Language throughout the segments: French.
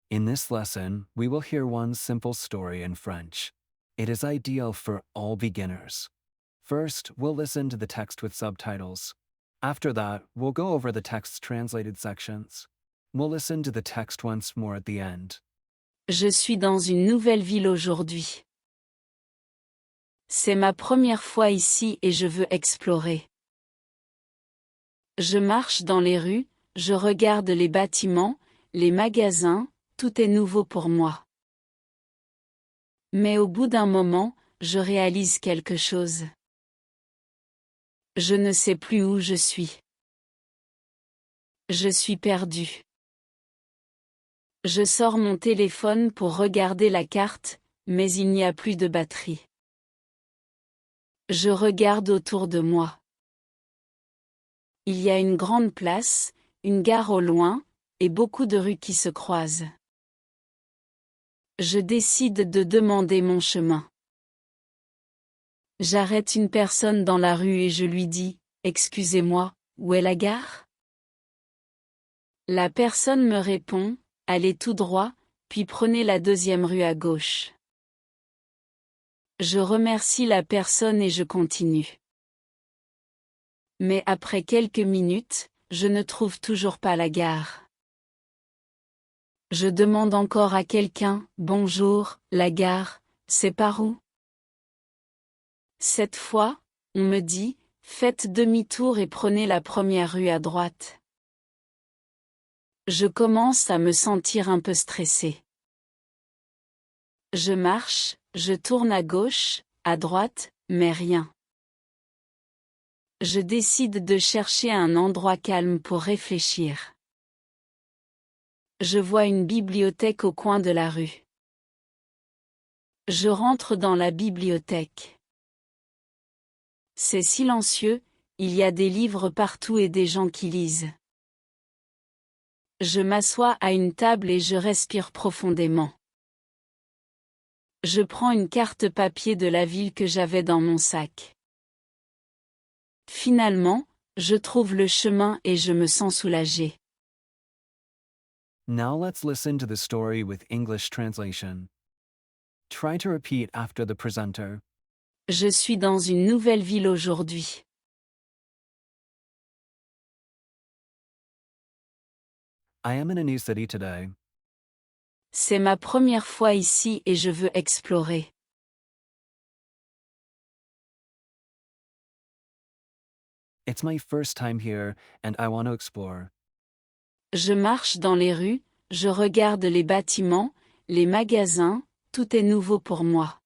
In this lesson, we will hear one simple story in French. It is ideal for all beginners. First, we'll listen to the text with subtitles. After that, we'll go over the text's translated sections. We'll listen to the text once more at the end. Je suis dans une nouvelle ville aujourd'hui. C'est ma première fois ici et je veux explorer. Je marche dans les rues, je regarde les bâtiments, les magasins, tout est nouveau pour moi. Mais au bout d'un moment, je réalise quelque chose. Je ne sais plus où je suis. Je suis perdu. Je sors mon téléphone pour regarder la carte, mais il n'y a plus de batterie. Je regarde autour de moi. Il y a une grande place, une gare au loin, et beaucoup de rues qui se croisent. Je décide de demander mon chemin. J'arrête une personne dans la rue et je lui dis « Excusez-moi, où est la gare ?» La personne me répond « Allez tout droit, puis prenez la deuxième rue à gauche. » Je remercie la personne et je continue. Mais après quelques minutes, je ne trouve toujours pas la gare. Je demande encore à quelqu'un « Bonjour, la gare, c'est par où ?» Cette fois, on me dit « Faites demi-tour et prenez la première rue à droite. » Je commence à me sentir un peu stressé. Je marche, je tourne à gauche, à droite, mais rien. Je décide de chercher un endroit calme pour réfléchir. Je vois une bibliothèque au coin de la rue. Je rentre dans la bibliothèque. C'est silencieux, il y a des livres partout et des gens qui lisent. Je m'assois à une table et je respire profondément. Je prends une carte papier de la ville que j'avais dans mon sac. Finalement, je trouve le chemin et je me sens soulagé. Now let's listen to the story with English translation. Try to repeat after the presenter. Je suis dans une nouvelle ville aujourd'hui. I am in a new city today. C'est ma première fois ici et je veux explorer. It's my first time here, and I want to explore. Je marche dans les rues, je regarde les bâtiments, les magasins, tout est nouveau pour moi.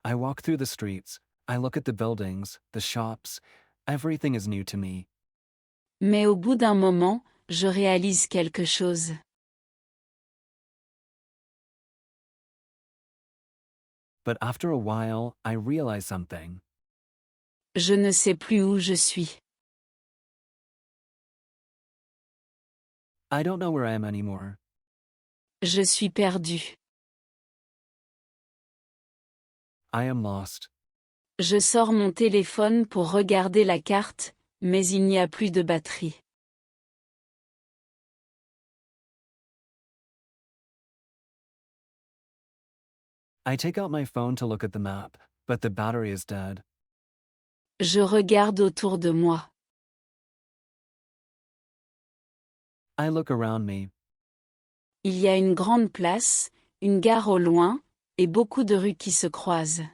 I walk through the streets, I look at the buildings, the shops, everything is new to me. Mais au bout d'un moment, je réalise quelque chose. But after a while, I realize something. Je ne sais plus où je suis. I don't know where I am anymore. Je suis perdu. I am lost. Je sors mon téléphone pour regarder la carte, mais il n'y a plus de batterie. I take out my phone to look at the map, but the battery is dead. Je regarde autour de moi. I look around me. Il y a une grande place, une gare au loin, et beaucoup de rues qui se croisent.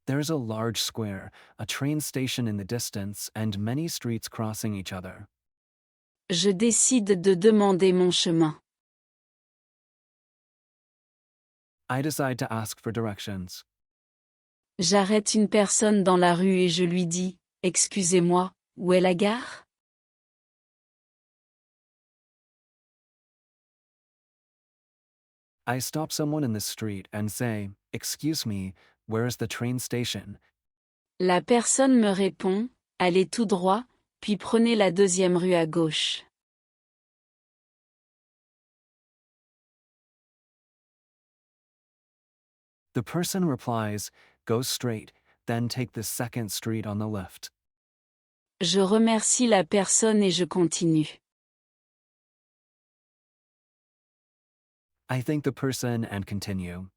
There is a large square, a train station in the distance, and many streets crossing each other. Je décide de demander mon chemin. I decide to ask for directions. J'arrête une personne dans la rue et je lui dis « Excusez-moi, où est la gare ?» I stop someone in the street and say, "Excuse me, where is the train station?" La personne me répond « Allez tout droit, puis prenez la deuxième rue à gauche. » The person replies, "Go straight, then take the second street on the left." Je remercie la personne et je continue. I thank the person and continue.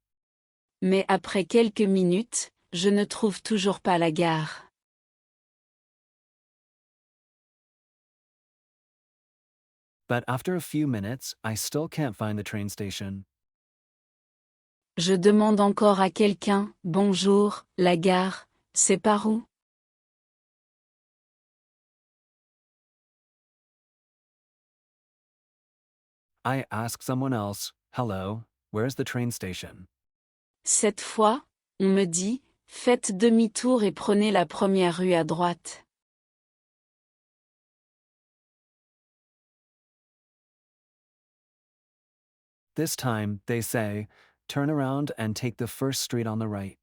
Mais après quelques minutes, je ne trouve toujours pas la gare. But after a few minutes, I still can't find the train station. Je demande encore à quelqu'un, bonjour, la gare, c'est par où? I ask someone else, "Hello, where's the train station?" Cette fois, on me dit, faites demi-tour et prenez la première rue à droite. This time, they say, "Turn around and take the first street on the right."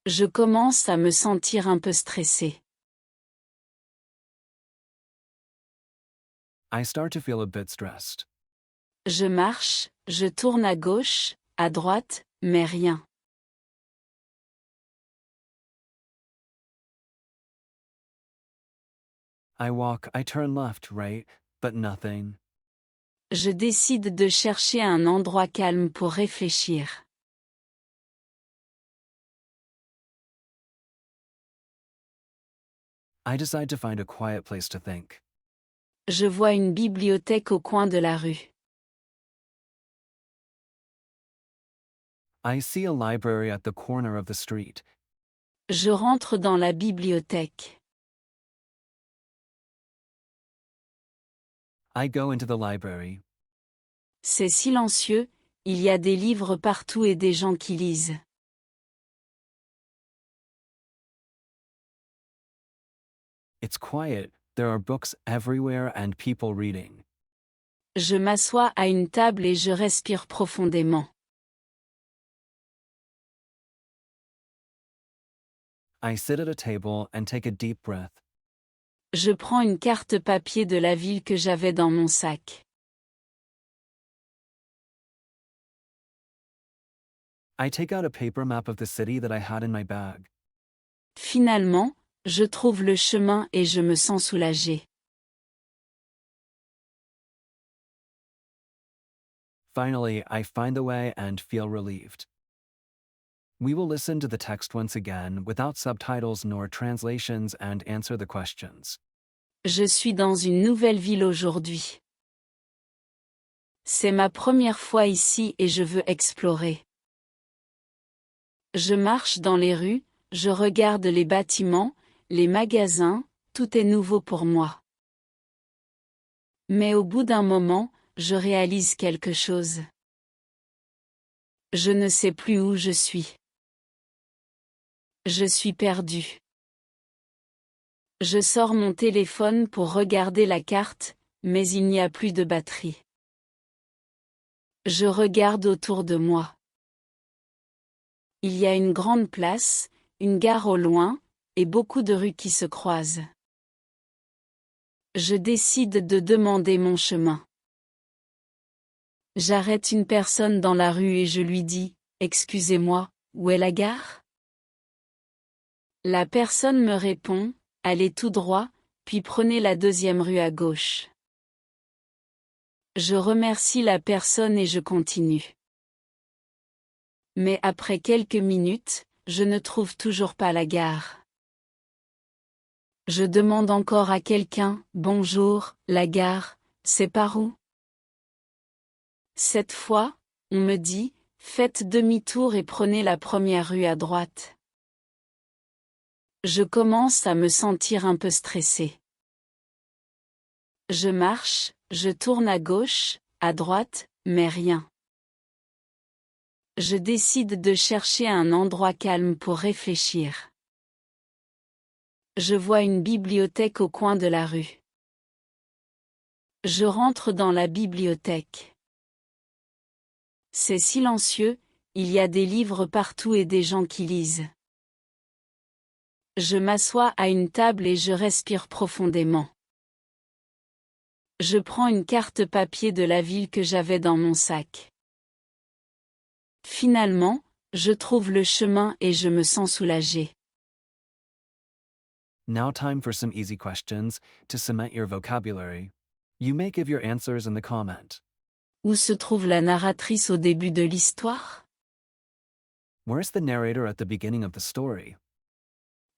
Je commence à me sentir un peu stressé. I start to feel a bit stressed. Je marche, je tourne à gauche, à droite, mais rien. I walk, I turn left, right, but nothing. Je décide de chercher un endroit calme pour réfléchir. I decide to find a quiet place to think. Je vois une bibliothèque au coin de la rue. I see a library at the corner of the street. Je rentre dans la bibliothèque. I go into the library. C'est silencieux, il y a des livres partout et des gens qui lisent. It's quiet, there are books everywhere and people reading. Je m'assois à une table et je respire profondément. I sit at a table and take a deep breath. Je prends une carte papier de la ville que j'avais dans mon sac. I take out a paper map of the city that I had in my bag. Finalement, je trouve le chemin et je me sens soulagé. Finally, I find the way and feel relieved. We will listen to the text once again without subtitles nor translations and answer the questions. Je suis dans une nouvelle ville aujourd'hui. C'est ma première fois ici et je veux explorer. Je marche dans les rues, je regarde les bâtiments, les magasins, tout est nouveau pour moi. Mais au bout d'un moment, je réalise quelque chose. Je ne sais plus où je suis. Je suis perdu. Je sors mon téléphone pour regarder la carte, mais il n'y a plus de batterie. Je regarde autour de moi. Il y a une grande place, une gare au loin, et beaucoup de rues qui se croisent. Je décide de demander mon chemin. J'arrête une personne dans la rue et je lui dis, « Excusez-moi, où est la gare ?» La personne me répond, « Allez tout droit, puis prenez la deuxième rue à gauche. » Je remercie la personne et je continue. Mais après quelques minutes, je ne trouve toujours pas la gare. Je demande encore à quelqu'un, « Bonjour, la gare, c'est par où ?» Cette fois, on me dit, « Faites demi-tour et prenez la première rue à droite. » Je commence à me sentir un peu stressé. Je marche, je tourne à gauche, à droite, mais rien. Je décide de chercher un endroit calme pour réfléchir. Je vois une bibliothèque au coin de la rue. Je rentre dans la bibliothèque. C'est silencieux, il y a des livres partout et des gens qui lisent. Je m'assois à une table et je respire profondément. Je prends une carte papier de la ville que j'avais dans mon sac. Finalement, Je trouve le chemin et je me sens soulagée. Now time for some easy questions to cement your vocabulary. You may give your answers in the comment. Où se trouve la narratrice au début de l'histoire? Where's the narrator at the beginning of the story?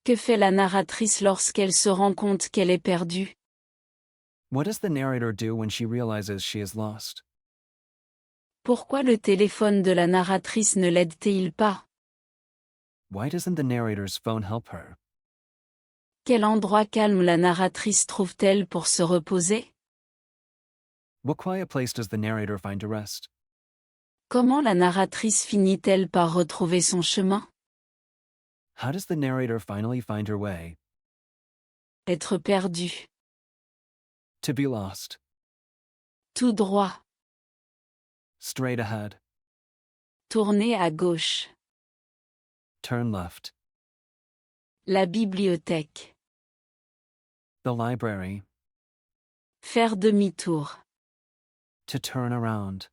Que fait la narratrice lorsqu'elle se rend compte qu'elle est perdue? What does the narrator do when she realizes she is lost? Pourquoi le téléphone de la narratrice ne l'aide-t-il pas? Why doesn't the narrator's phone help her? Quel endroit calme la narratrice trouve-t-elle pour se reposer? What quiet place does the narrator find to rest? Comment la narratrice finit-elle par retrouver son chemin? How does the narrator finally find her way? Être perdu. To be lost. Tout droit. Straight ahead. Tourner à gauche. Turn left. La bibliothèque. The library. Faire demi-tour. To turn around.